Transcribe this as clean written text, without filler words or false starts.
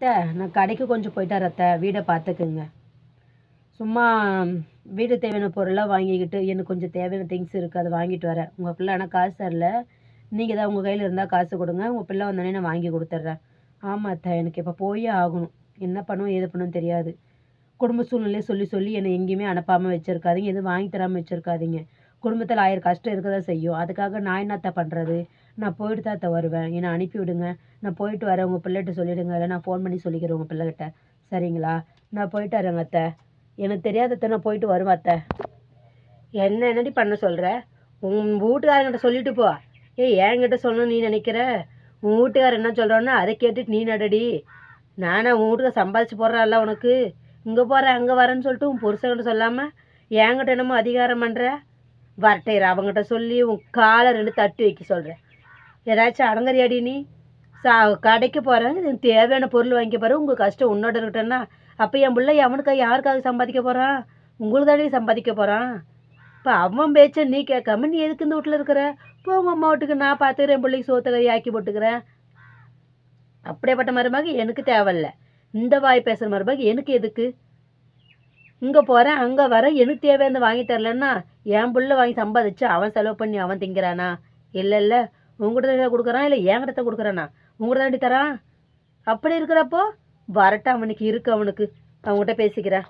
அத்தை நான் கடைக்கு கொஞ்சம் போயிட்டார் அத்தை, வீடை பார்த்துக்குங்க. சும்மா வீடு தேவையான பொருளாக வாங்கிக்கிட்டு எனக்கு கொஞ்சம் தேவையான திங்ஸ் இருக்குது, அதை வாங்கிட்டு வரேன். உங்கள் பிள்ளை ஆனால் காசு தரல, நீங்கள் தான் உங்கள் கையில் இருந்தால் காசு கொடுங்க, உங்கள் பிள்ளை வந்தோடனே நான் வாங்கி கொடுத்துட்றேன். ஆமாம் அத்தை, எனக்கு இப்போ போயே ஆகணும். என்ன பண்ணும் ஏது பண்ணும் தெரியாது. குடும்ப சூழ்நிலையை சொல்லி சொல்லி என்னை எங்கேயுமே அனுப்பாமல் வச்சுருக்காதீங்க, எதுவும் வாங்கி தராமல் வச்சுருக்காதீங்க. குடும்பத்தில் 1000 கஷ்டம் இருக்க தான் செய்யும். அதுக்காக நான் என்னத்த பண்ணுறது? நான் போயிட்டு தான் அத்தை வருவேன். என்னை அனுப்பி விடுங்க. நான் போயிட்டு வரேன். உங்கள் பிள்ளைகிட்ட சொல்லிவிடுங்க, இல்லை நான் ஃபோன் பண்ணி சொல்லிக்கிறேன் உங்கள் பிள்ளைகிட்ட. சரிங்களா? நான் போயிட்டு வரேங்க அத்தை. எனக்கு தெரியாத அத்தை, நான் போயிட்டு வருவேன் அத்தை. என்ன என்னடி பண்ண சொல்கிற? உன் வீட்டுக்காரங்கிட்ட சொல்லிட்டு போ. என்கிட்ட சொல்லணும்னு நீ நினைக்கிற? உன் வீட்டுக்காரர் என்ன சொல்கிறான்னு அதை கேட்டுட்டு நீ நடடி. நானே உன் வீட்டுக்கு சம்பாதிச்சு போடுறான்ல உனக்கு. இங்கே போகிறேன் அங்கே வரேன்னு சொல்லிட்டு உன் புருஷன்கிட்ட சொல்லாமல் என்கிட்ட என்னமோ அதிகாரம் பண்ணுற. வரட்டையர் அவங்ககிட்ட சொல்லி உன் காலை 2 தட்டி வைக்க சொல்கிறேன். ஏதாச்சும் அடங்கறியாடி நீ? கடைக்கு போகிறேன், எனக்கு தேவையான பொருள் வாங்கிக்க போகிறேன். உங்கள் கஷ்டம் உன்னோட இருக்கட்டேன்னா அப்போ என் பிள்ளை அவனுக்காக யாருக்காக சம்பாதிக்க போகிறான்? உங்களுக்கு தானே சம்பாதிக்க போகிறான். இப்போ அவன் பேச்ச நீ கேட்காம நீ எதுக்கு இந்த வீட்டில் இருக்கிற? போ உங்கள் அம்மா வீட்டுக்கு, நான் பார்த்துக்கிறேன், என் பிள்ளைக்கு சோத்த கறி ஆக்கி போட்டுக்கிறேன். அப்படியேப்பட்ட மருமக எனக்கு தேவையில்ல. இந்த வாய் பேசுகிற மருமக எனக்கு எதுக்கு? இங்கே போகிறேன் அங்கே வரேன், எனக்கு தேவையான வாங்கி தரலன்னா என் பிள்ளை வாங்கி சம்பாதிச்சு அவன் செலவு பண்ணி அவன் திங்கிறானா? இல்லை இல்லை, உங்கள்கிட்ட கொடுக்குறான், இல்லை என்கிட்ட கொடுக்குறானா? உங்கள்கிட்ட தாண்டி தரான். அப்படி இருக்கிறப்போ வரட்டும், அவனுக்கு இருக்கு, அவனுக்கு அவங்ககிட்ட பேசிக்கிறேன்.